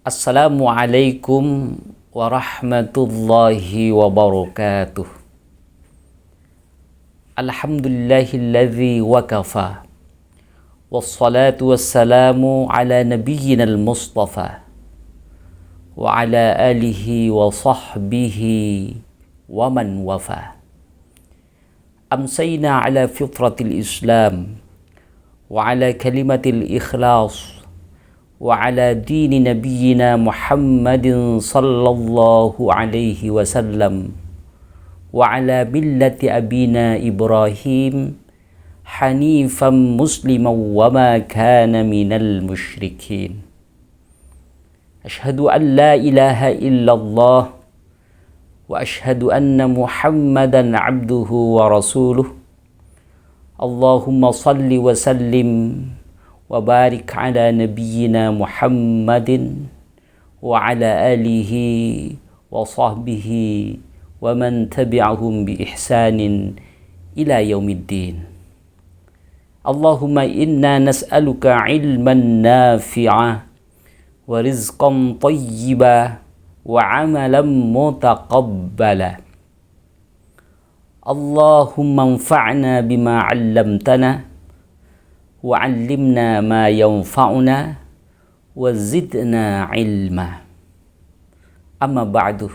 Assalamualaikum warahmatullahi wabarakatuh. Alhamdulillahilladzi wakafa. Wassalatu wassalamu ala nabiyyinal mustafa wa ala alihi wa sahbihi wa man wafa. Amsayna ala fitratil Islam wa ala kalimatil ikhlas wa ala dini nabiyyina Muhammadin sallallahu alaihi wasallam wa ala millati abina Ibrahim hanifan musliman wa ma kana minal musyrikin. Ashhadu an la ilaha illallah wa ashhadu anna Muhammadan abduhu wa rasuluh. Allahumma salli wa sallim wa barik ala nabiyyina Muhammadin wa ala alihi wa sahbihi wa man tabi'ahum bi ihsanin ila yaumiddin. Allahumma inna nas'aluka ilman nafi'a wa rizqan tayyiba wa amalan mutaqabbala. Allahumma anfa'na bima 'allamtana wa 'allimna ma yanfa'una wa zidna ilma. Amma ba'du.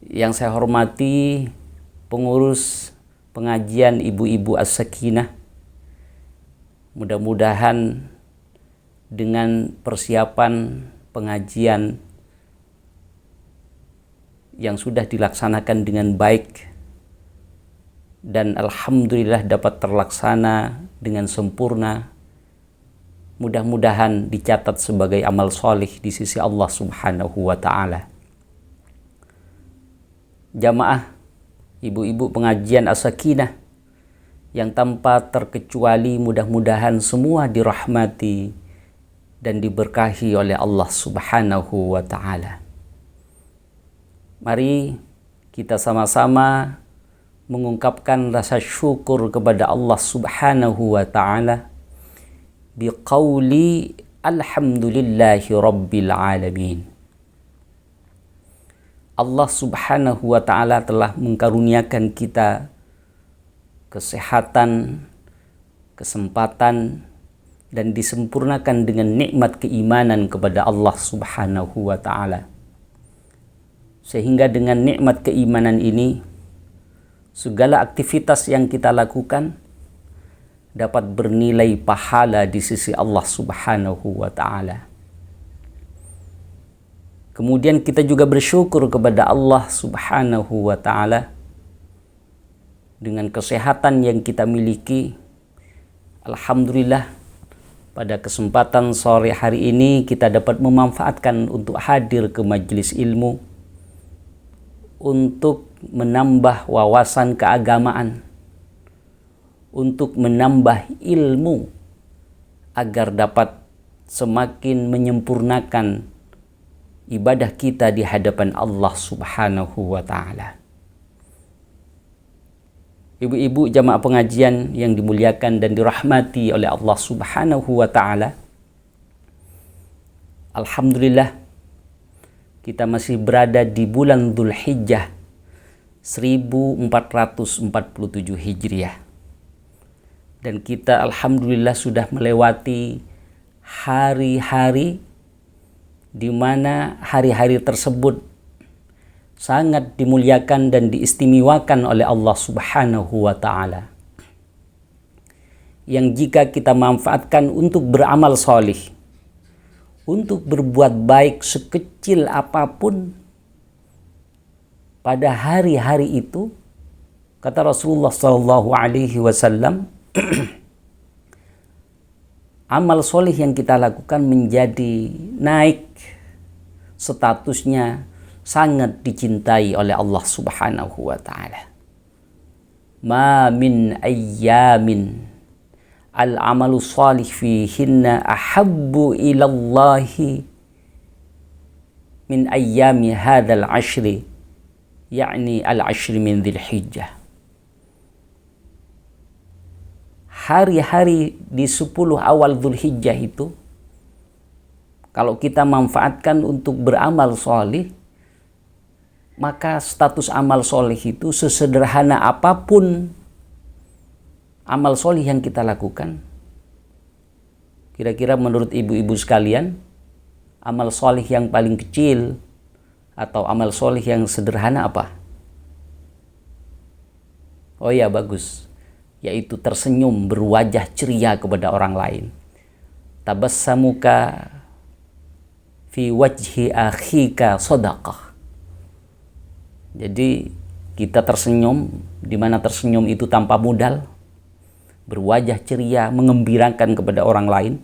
Yang saya hormati pengurus pengajian Ibu-Ibu As-Sakinah, mudah-mudahan dengan persiapan pengajian yang sudah dilaksanakan dengan baik dan alhamdulillah dapat terlaksana dengan sempurna, mudah-mudahan dicatat sebagai amal solih di sisi Allah Subhanahu wa ta'ala. Jamaah ibu-ibu pengajian As-Sakinah yang tanpa terkecuali mudah-mudahan semua dirahmati dan diberkahi oleh Allah Subhanahu wa ta'ala. Mari kita sama-sama mengungkapkan rasa syukur kepada Allah Subhanahu wa ta'ala biqauli alhamdulillahi rabbil alamin. Allah Subhanahu wa ta'ala telah mengkaruniakan kita kesehatan, kesempatan, dan disempurnakan dengan nikmat keimanan kepada Allah Subhanahu wa ta'ala. Sehingga dengan nikmat keimanan ini segala aktivitas yang kita lakukan dapat bernilai pahala di sisi Allah Subhanahu wa ta'ala. Kemudian kita juga bersyukur kepada Allah Subhanahu wa ta'ala dengan kesehatan yang kita miliki. Alhamdulillah, pada kesempatan sore hari ini kita dapat memanfaatkan untuk hadir ke majelis ilmu untuk menambah wawasan keagamaan, untuk menambah ilmu agar dapat semakin menyempurnakan ibadah kita di hadapan Allah Subhanahu wa ta'ala. Ibu-ibu jamaah pengajian yang dimuliakan dan dirahmati oleh Allah Subhanahu wa ta'ala, alhamdulillah kita masih berada di bulan Dzulhijjah 1447 Hijriah. Dan kita alhamdulillah sudah melewati hari-hari di mana hari-hari tersebut sangat dimuliakan dan diistimewakan oleh Allah Subhanahu wa ta'ala. Yang jika kita manfaatkan untuk beramal solih, untuk berbuat baik sekecil apapun pada hari-hari itu, kata Rasulullah sallallahu alaihi wasallam, amal solih yang kita lakukan menjadi naik, statusnya sangat dicintai oleh Allah Subhanahu wa ta'ala. Ma min ayyamin al-amalu salih fihinna ahabbu ilallahi min ayyami hadzal ashri, yakni al-ashri min Dzulhijjah. hari-hari di 10 awal Dzulhijjah itu, Kalau kita manfaatkan untuk beramal soleh, maka status amal soleh itu sesederhana apapun amal soleh yang kita lakukan. Kira-kira menurut ibu-ibu sekalian, amal soleh yang paling kecil atau amal soleh yang sederhana apa? Oh ya, bagus. Yaitu tersenyum berwajah ceria kepada orang lain. Tabassamuka fi wajhi akhika sadaqah. Jadi kita tersenyum, di mana tersenyum itu tanpa modal, berwajah ceria, mengembirakan kepada orang lain,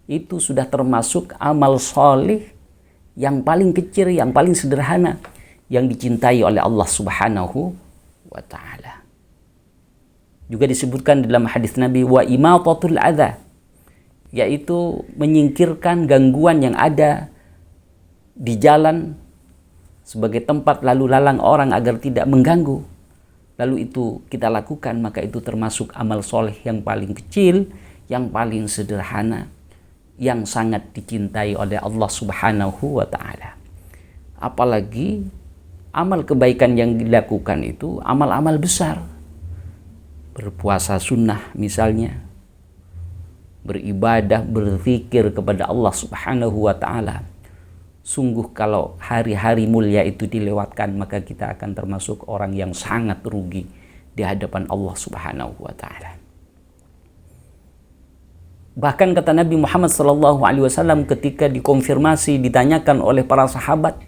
itu sudah termasuk amal soleh yang paling kecil, yang paling sederhana, yang dicintai oleh Allah Subhanahu wa ta'ala. Juga disebutkan dalam hadis Nabi, wa imatatul adha, yaitu menyingkirkan gangguan yang ada di jalan sebagai tempat lalu lalang orang agar tidak mengganggu. Lalu itu kita lakukan, maka itu termasuk amal soleh yang paling kecil, yang paling sederhana, yang sangat dicintai oleh Allah Subhanahu wa ta'ala. Apalagi amal kebaikan yang dilakukan itu amal-amal besar. Berpuasa sunnah misalnya, beribadah, berzikir kepada Allah Subhanahu wa ta'ala. Sungguh kalau hari-hari mulia itu dilewatkan, maka kita akan termasuk orang yang sangat rugi di hadapan Allah Subhanahu wa ta'ala. Bahkan kata Nabi Muhammad SAW ketika dikonfirmasi, ditanyakan oleh para sahabat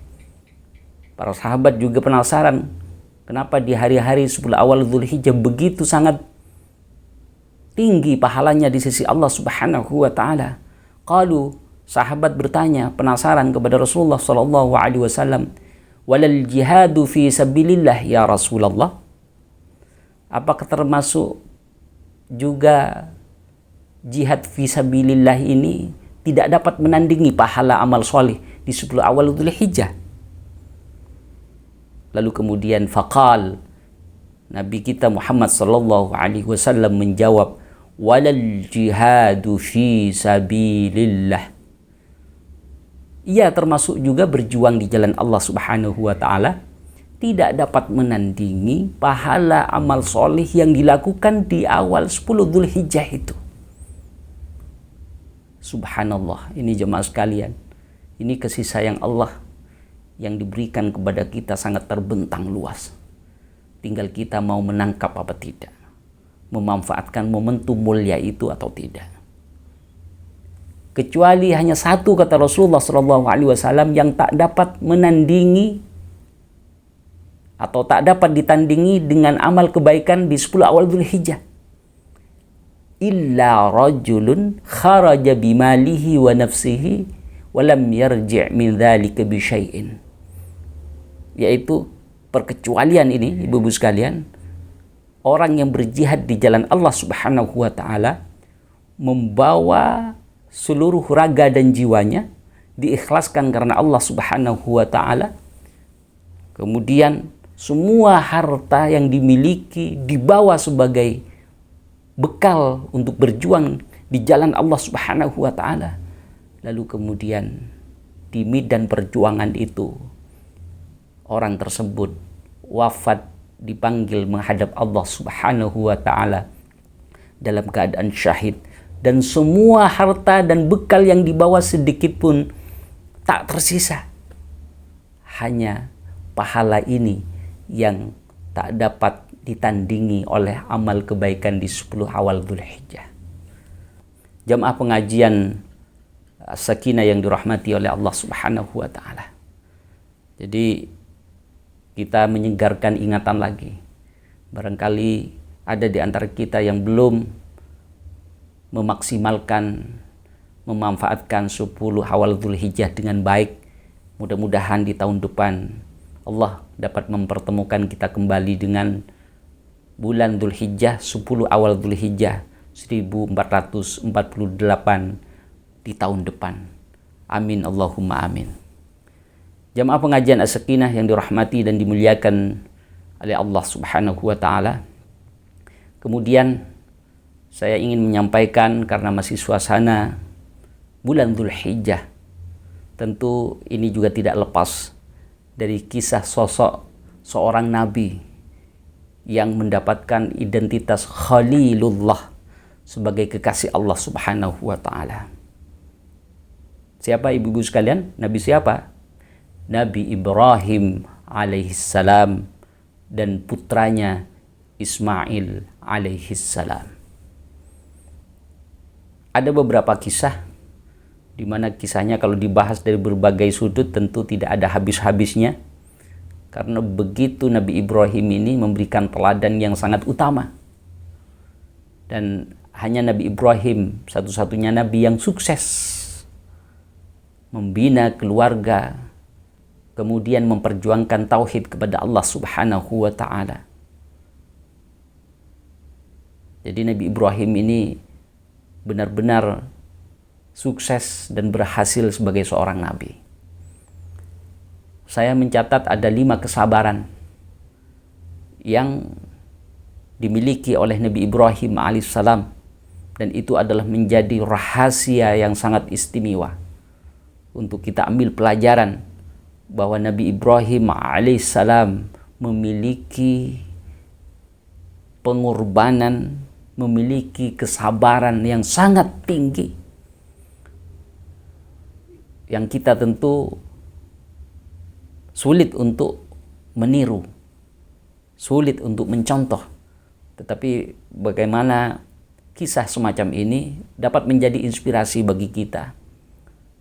juga penasaran, kenapa di hari-hari 10 awal Dzulhijjah begitu sangat tinggi pahalanya di sisi Allah Subhanahu wa ta'ala. Qalu, sahabat bertanya, penasaran kepada Rasulullah SAW, walal jihadu fi sabilillah ya Rasulullah, apakah termasuk juga jihad fi sabilillah ini tidak dapat menandingi pahala amal soleh di 10 awal Dzulhijjah? Lalu kemudian faqal, Nabi kita Muhammad SAW menjawab, walal jihadu fi sabilillah, ia termasuk juga berjuang di jalan Allah Subhanahu wa ta'ala tidak dapat menandingi pahala amal soleh yang dilakukan di awal 10 Dzulhijjah itu. Subhanallah, ini jemaah sekalian, ini kasih sayang Allah yang diberikan kepada kita sangat terbentang luas. Tinggal kita mau menangkap apa tidak, memanfaatkan momentum mulia itu atau tidak. Kecuali hanya satu, kata Rasulullah SAW, yang tak dapat menandingi atau tak dapat ditandingi dengan amal kebaikan di 10 awal Dzulhijjah. Illa rajulun kharaja bimalihi wa nafsihi wa lam yarji' min dzalika bi syai'in. Yaitu perkecualian ini, ibu-ibu sekalian, orang yang berjihad di jalan Allah Subhanahu wa ta'ala membawa seluruh raga dan jiwanya, diikhlaskan karena Allah Subhanahu wa ta'ala. Kemudian semua harta yang dimiliki dibawa sebagai bekal untuk berjuang di jalan Allah Subhanahu wa ta'ala. Lalu kemudian di medan perjuangan itu orang tersebut wafat, dipanggil menghadap Allah Subhanahu wa ta'ala dalam keadaan syahid, dan semua harta dan bekal yang dibawa sedikit pun tak tersisa. Hanya pahala ini yang tak dapat ditandingi oleh amal kebaikan di 10 awal Dzulhijjah. Jamaah pengajian Sakinah yang dirahmati oleh Allah Subhanahu wa ta'ala. Jadi kita menyegarkan ingatan lagi. Barangkali ada di antara kita yang belum memaksimalkan, memanfaatkan 10 awal Dzulhijjah dengan baik. Mudah-mudahan di tahun depan Allah dapat mempertemukan kita kembali dengan bulan Dzulhijjah, 10 awal Dzulhijjah 1448 di tahun depan. Amin Allahumma amin. Jamaah pengajian As-Sakinah yang dirahmati dan dimuliakan oleh Allah Subhanahu wa ta'ala. Kemudian saya ingin menyampaikan, karena masih suasana bulan Dzulhijjah, Tentu ini juga tidak lepas dari kisah sosok seorang nabi yang mendapatkan identitas Khalilullah sebagai kekasih Allah Subhanahu wa taala. Siapa ibu-ibu sekalian? Nabi siapa? Nabi Ibrahim alaihissalam dan putranya Ismail alaihissalam. Ada beberapa kisah di mana kisahnya kalau dibahas dari berbagai sudut tentu tidak ada habis-habisnya, karena begitu Nabi Ibrahim ini memberikan teladan yang sangat utama. Dan hanya Nabi Ibrahim satu-satunya nabi yang sukses membina keluarga, kemudian memperjuangkan tauhid kepada Allah Subhanahu wa taala. Jadi Nabi Ibrahim ini benar-benar sukses dan berhasil sebagai seorang nabi. Saya mencatat ada 5 kesabaran yang dimiliki oleh Nabi Ibrahim alaihissalam, dan itu adalah menjadi rahasia yang sangat istimewa untuk kita ambil pelajaran bahwa Nabi Ibrahim alaihissalam memiliki pengorbanan, memiliki kesabaran yang sangat tinggi, yang kita tentu sulit untuk meniru, sulit untuk mencontoh. Tetapi bagaimana kisah semacam ini dapat menjadi inspirasi bagi kita,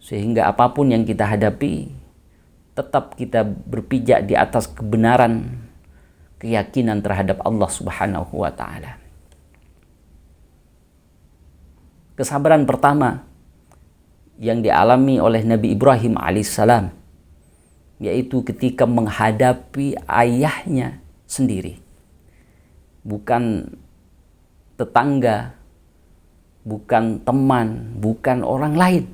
sehingga apapun yang kita hadapi tetap kita berpijak di atas kebenaran, keyakinan terhadap Allah Subhanahu wa taala. Kesabaran pertama yang dialami oleh Nabi Ibrahim alaihissalam yaitu ketika menghadapi ayahnya sendiri. Bukan tetangga, bukan teman, bukan orang lain,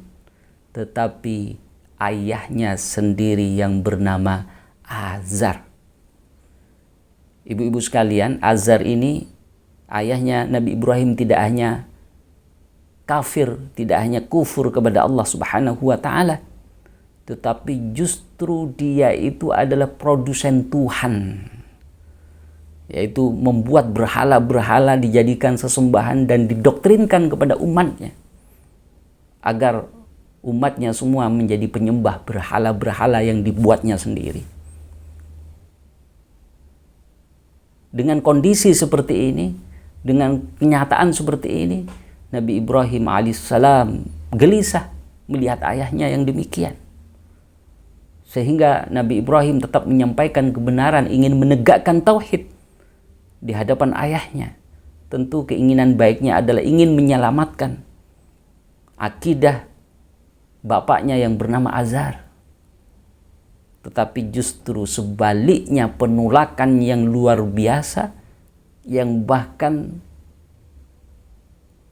tetapi ayahnya sendiri yang bernama Azar. Ibu-ibu sekalian, Azar ini ayahnya Nabi Ibrahim tidak hanya kafir, tidak hanya kufur kepada Allah Subhanahu wa taala, tetapi justru dia itu adalah produsen Tuhan, yaitu membuat berhala-berhala dijadikan sesembahan dan didoktrinkan kepada umatnya agar umatnya semua menjadi penyembah berhala-berhala yang dibuatnya sendiri. Dengan kondisi seperti ini, dengan kenyataan seperti ini, Nabi Ibrahim alaihissalam gelisah melihat ayahnya yang demikian. Sehingga Nabi Ibrahim tetap menyampaikan kebenaran, ingin menegakkan tauhid di hadapan ayahnya. Tentu keinginan baiknya adalah ingin menyelamatkan akidah bapaknya yang bernama Azar. Tetapi justru sebaliknya, penolakan yang luar biasa, yang bahkan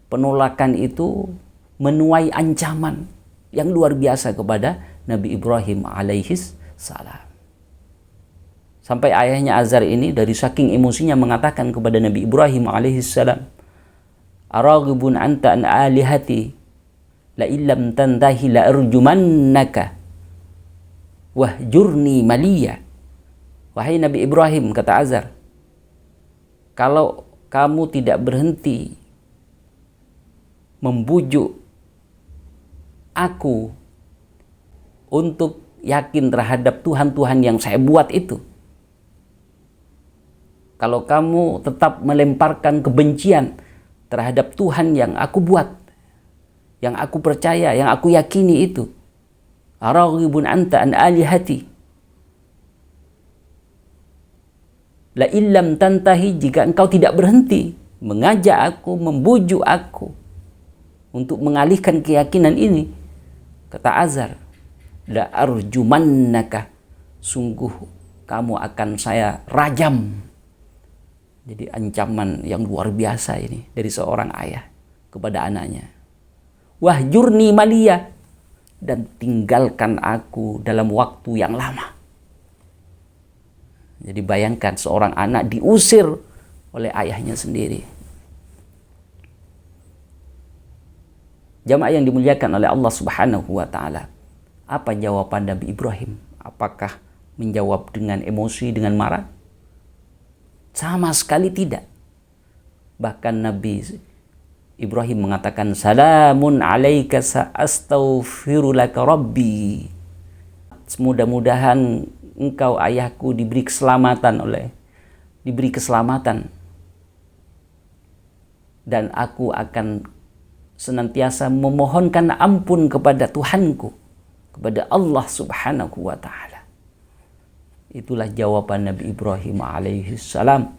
penolakan itu menuai ancaman yang luar biasa kepada Nabi Ibrahim alaihis salam. Sampai ayahnya Azar ini dari saking emosinya mengatakan kepada Nabi Ibrahim alaihis salam, "Araghibun anta an alihati la illam tantahi la arjumannaka wahjurni maliya." Wahai Nabi Ibrahim, kata Azar, kalau kamu tidak berhenti membujuk aku untuk yakin terhadap Tuhan-Tuhan yang saya buat itu, kalau kamu tetap melemparkan kebencian terhadap Tuhan yang aku buat, yang aku percaya, yang aku yakini itu, araghibun anta an alihati la illam tantahi, jika engkau tidak berhenti mengajak aku, membujuk aku untuk mengalihkan keyakinan ini, kata Azar, la arjumannaka, sungguh kamu akan saya rajam. Jadi ancaman yang luar biasa ini dari seorang ayah kepada anaknya. Wahjurni maliya, dan tinggalkan aku dalam waktu yang lama. Jadi bayangkan seorang anak diusir oleh ayahnya sendiri. Jamaah yang dimuliakan oleh Allah Subhanahu wa taala. Apa jawaban Nabi Ibrahim? Apakah menjawab dengan emosi, dengan marah? Sama sekali tidak. Bahkan Nabi Ibrahim mengatakan, salamun alaika sa'astaghfiru laka rabbi. Mudah-mudahan engkau ayahku diberi keselamatan dan aku akan senantiasa memohonkan ampun kepada Tuhanku, kepada Allah Subhanahu wa ta'ala. Itulah jawaban Nabi Ibrahim alaihissalam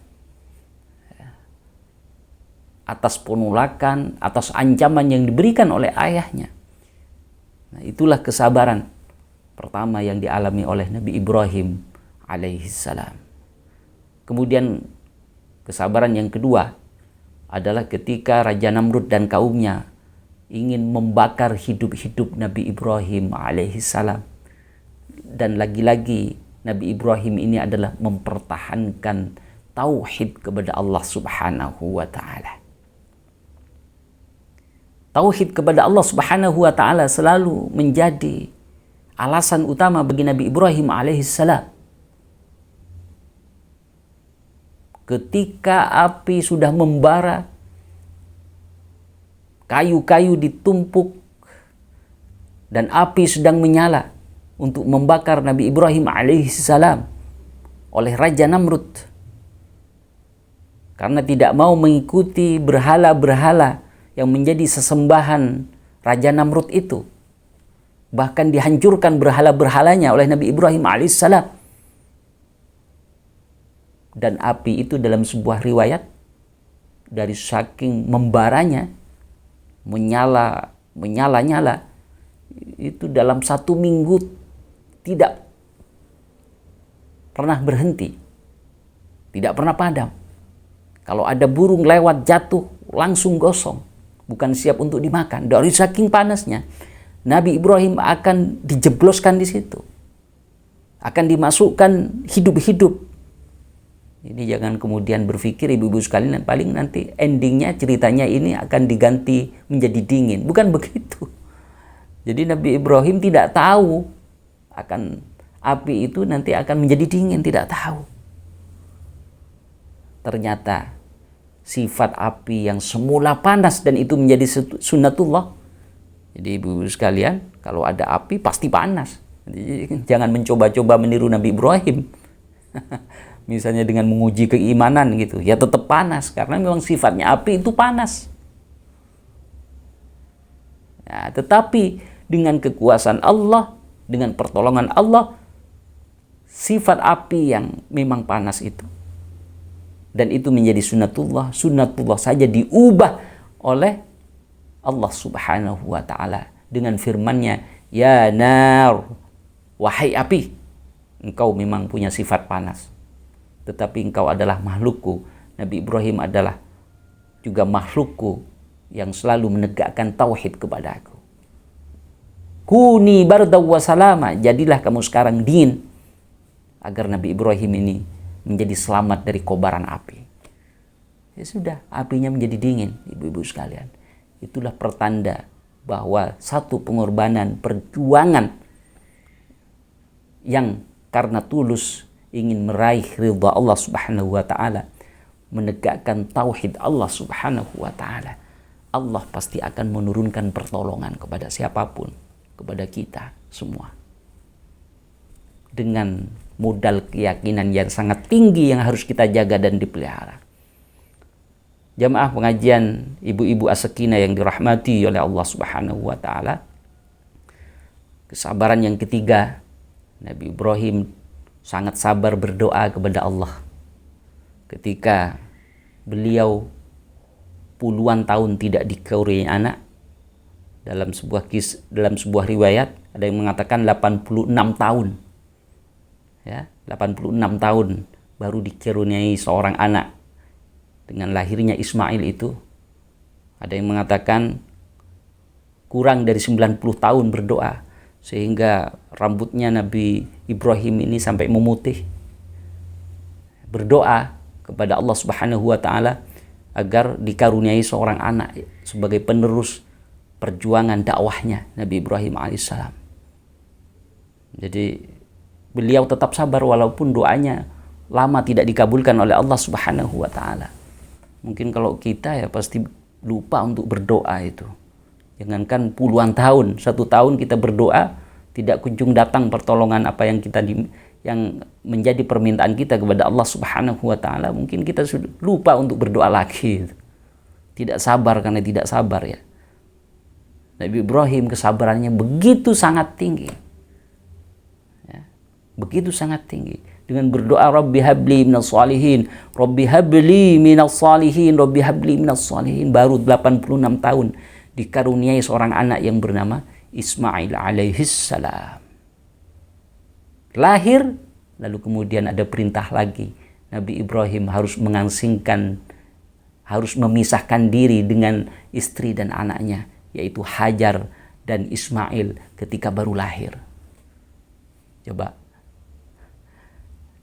atas penolakan, atas ancaman yang diberikan oleh ayahnya. Nah, itulah kesabaran pertama yang dialami oleh Nabi Ibrahim alaihissalam. Kemudian kesabaran yang kedua adalah ketika Raja Namrud dan kaumnya ingin membakar hidup-hidup Nabi Ibrahim alaihissalam. Dan lagi-lagi Nabi Ibrahim ini adalah mempertahankan tauhid kepada Allah Subhanahu wa ta'ala. Tauhid kepada Allah Subhanahu wa ta'ala selalu menjadi alasan utama bagi Nabi Ibrahim alaihissalam. Ketika api sudah membara, kayu-kayu ditumpuk, dan api sedang menyala untuk membakar Nabi Ibrahim alaihissalam oleh Raja Namrud. Karena tidak mau mengikuti berhala-berhala yang menjadi sesembahan Raja Namrud itu. Bahkan dihancurkan berhala-berhalanya oleh Nabi Ibrahim alaihissalam. Dan api itu dalam sebuah riwayat, dari saking membaranya, menyala-nyala, itu dalam 1 minggu tidak pernah berhenti, tidak pernah padam. Kalau ada burung lewat jatuh langsung gosong, bukan siap untuk dimakan. Dari saking panasnya, Nabi Ibrahim akan dijebloskan di situ, akan dimasukkan hidup-hidup. Ini jangan kemudian berpikir ibu-ibu sekalian, paling nanti endingnya ceritanya ini akan diganti menjadi dingin. Bukan begitu. Jadi Nabi Ibrahim tidak tahu akan api itu nanti akan menjadi dingin, tidak tahu. Ternyata sifat api yang semula panas dan itu menjadi sunnatullah. Jadi ibu-ibu sekalian, kalau ada api pasti panas. Jadi, jangan mencoba-coba meniru Nabi Ibrahim. Misalnya dengan menguji keimanan gitu, ya tetap panas karena memang sifatnya api itu panas. Ya, tetapi dengan kekuasaan Allah, dengan pertolongan Allah, sifat api yang memang panas itu, dan itu menjadi sunnatullah saja diubah oleh Allah Subhanahu wa ta'ala dengan firman-Nya, ya nar, wahai api, engkau memang punya sifat panas, tetapi engkau adalah makhlukku. Nabi Ibrahim adalah juga makhlukku yang selalu menegakkan tauhid kepadaku. Kuni bardaw wa salama, jadilah kamu sekarang dingin, agar Nabi Ibrahim ini menjadi selamat dari kobaran api. Ya sudah, apinya menjadi dingin, ibu-ibu sekalian. Itulah pertanda bahwa satu pengorbanan, perjuangan yang karena tulus ingin meraih ridha Allah Subhanahu wa ta'ala, menegakkan tauhid Allah Subhanahu wa ta'ala, Allah pasti akan menurunkan pertolongan kepada siapapun, kepada kita semua, dengan modal keyakinan yang sangat tinggi yang harus kita jaga dan dipelihara. Jamaah pengajian ibu-ibu as-sakinah yang dirahmati oleh Allah Subhanahu wa ta'ala, kesabaran yang ketiga, Nabi Ibrahim sangat sabar berdoa kepada Allah ketika beliau puluhan tahun tidak dikaruniai anak. Dalam sebuah riwayat ada yang mengatakan 86 tahun. Ya, 86 tahun baru dikaruniai seorang anak. Dengan lahirnya Ismail itu, ada yang mengatakan kurang dari 90 tahun berdoa, sehingga rambutnya Nabi Ibrahim ini sampai memutih. Berdoa kepada Allah Subhanahu wa ta'ala agar dikaruniai seorang anak sebagai penerus perjuangan dakwahnya Nabi Ibrahim alaihissalam. Jadi beliau tetap sabar walaupun doanya lama tidak dikabulkan oleh Allah Subhanahu wa taala. Mungkin kalau kita ya pasti lupa untuk berdoa itu. Jangankan puluhan tahun, 1 tahun kita berdoa tidak kunjung datang pertolongan apa yang yang menjadi permintaan kita kepada Allah Subhanahu wa taala, mungkin kita sudah lupa untuk berdoa lagi. Tidak sabar karena tidak sabar ya. Nabi Ibrahim kesabarannya begitu sangat tinggi. Ya, begitu sangat tinggi. Dengan berdoa Rabbi habli minas salihin, Rabbi habli minas salihin, Rabbi habli minas salihin, baru 86 tahun dikaruniai seorang anak yang bernama Ismail alaihissalam. Lahir, lalu kemudian ada perintah lagi. Nabi Ibrahim harus harus memisahkan diri dengan istri dan anaknya, yaitu Hajar dan Ismail ketika baru lahir. Coba.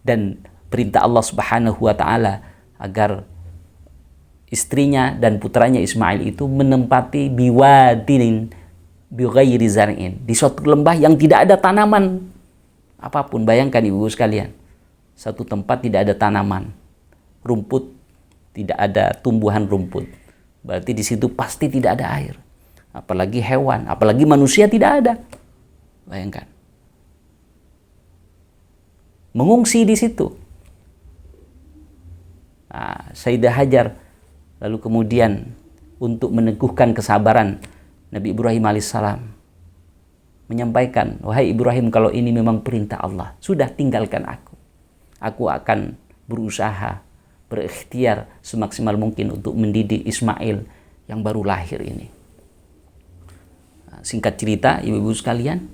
Dan perintah Allah Subhanahu wa taala agar istrinya dan putranya Ismail itu menempati biwadin bighairi zar'in, di suatu lembah yang tidak ada tanaman apapun. Bayangkan ibu sekalian, satu tempat tidak ada tanaman, rumput, tidak ada tumbuhan rumput. Berarti di situ pasti tidak ada air. Apalagi hewan, apalagi manusia tidak ada. Bayangkan. Mengungsi di situ. Nah, Sayyidah Hajar lalu kemudian untuk meneguhkan kesabaran Nabi Ibrahim alaihissalam menyampaikan, wahai Ibrahim, kalau ini memang perintah Allah, sudah tinggalkan aku. Aku akan berusaha, berikhtiar semaksimal mungkin untuk mendidik Ismail yang baru lahir ini. Nah, singkat cerita, ibu-ibu sekalian,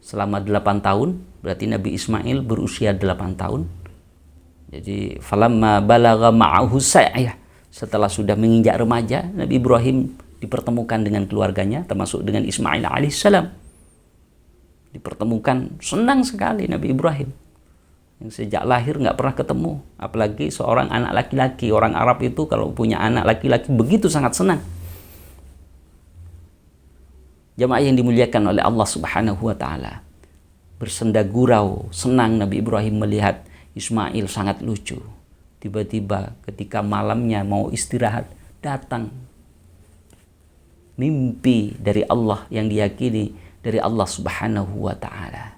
selama 8 tahun, berarti Nabi Ismail berusia 8 tahun. Jadi, falamma balagha ma'ahu sa'yah, setelah sudah menginjak remaja, Nabi Ibrahim dipertemukan dengan keluarganya, termasuk dengan Ismail alaihissalam. Dipertemukan, senang sekali Nabi Ibrahim. Yang sejak lahir nggak pernah ketemu, apalagi seorang anak laki-laki. Orang Arab itu kalau punya anak laki-laki begitu sangat senang. Jamaah yang dimuliakan oleh Allah Subhanahu wa taala, bersenda gurau, senang Nabi Ibrahim melihat Ismail sangat lucu. Tiba-tiba ketika malamnya mau istirahat, datang mimpi dari Allah yang diyakini dari Allah Subhanahu wa taala.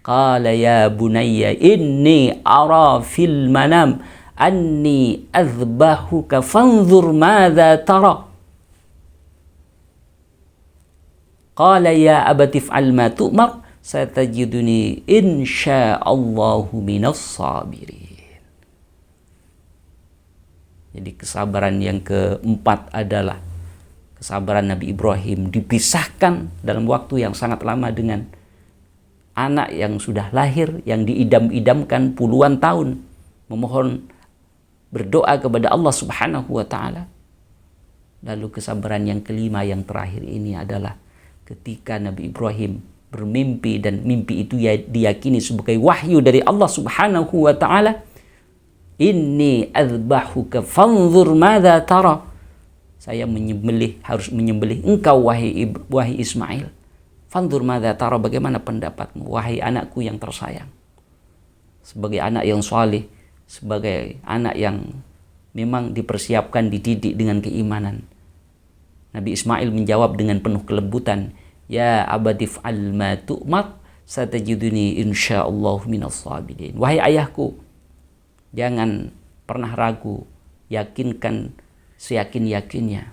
Qala ya bunayya inni ara fil manam anni azbahuka fanzur madza tara. Qala ya abati if'al ma tu'mar satajiduni insyaallahu minas sabirin. Jadi kesabaran yang keempat adalah kesabaran Nabi Ibrahim dipisahkan dalam waktu yang sangat lama dengan anak yang sudah lahir, yang diidam-idamkan puluhan tahun, memohon berdoa kepada Allah Subhanahu wa taala. Lalu kesabaran yang kelima yang terakhir ini adalah ketika Nabi Ibrahim bermimpi, dan mimpi itu diyakini sebagai wahyu dari Allah Subhanahu wa taala. Inni azbahuka fanzur madza tara. Saya harus menyembelih engkau wahai Ismail. Fanzur madza tara, bagaimana pendapatmu wahai anakku yang tersayang. Sebagai anak yang saleh, sebagai anak yang memang dipersiapkan, dididik dengan keimanan, Nabi Ismail menjawab dengan penuh kelembutan, ya abadi if'al ma tu'mar satajiduni insyaallah minas sabirin. Wahai ayahku, jangan pernah ragu, yakinkan seyakin-yakinnya.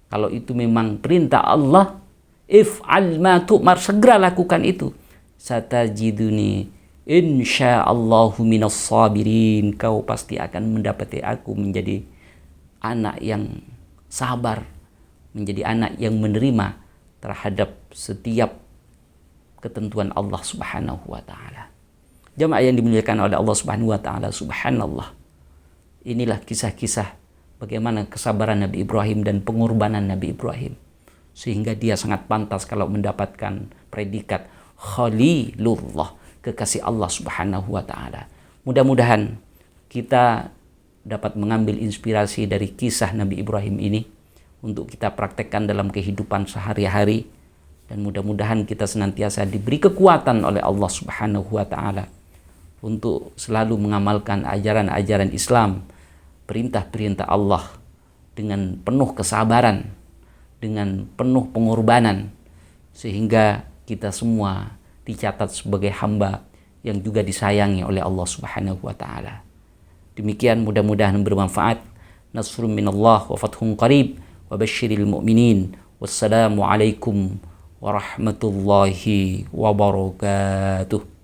Kalau itu memang perintah Allah, if'al ma tu'mar, segera lakukan itu. Satajiduni insyaallahu minas sabirin. Kau pasti akan mendapati aku menjadi anak yang sabar, menjadi anak yang menerima terhadap setiap ketentuan Allah Subhanahu wa taala. Jamaah yang dimuliakan oleh Allah Subhanahu wa taala, subhanallah. Inilah kisah-kisah bagaimana kesabaran Nabi Ibrahim dan pengorbanan Nabi Ibrahim, sehingga dia sangat pantas kalau mendapatkan predikat Khalilullah, kekasih Allah Subhanahu wa taala. Mudah-mudahan kita dapat mengambil inspirasi dari kisah Nabi Ibrahim ini untuk kita praktekkan dalam kehidupan sehari-hari, Dan mudah-mudahan kita senantiasa diberi kekuatan oleh Allah Subhanahu wa Ta'ala untuk selalu mengamalkan ajaran-ajaran Islam, perintah-perintah Allah dengan penuh kesabaran, dengan penuh pengorbanan, sehingga kita semua dicatat sebagai hamba yang juga disayangi oleh Allah Subhanahu wa Ta'ala. Demikian, mudah-mudahan bermanfaat. Nasrun minallah wa fathun qarib wa basyiril mu'minin. Wassalamu alaikum warahmatullahi wabarakatuh.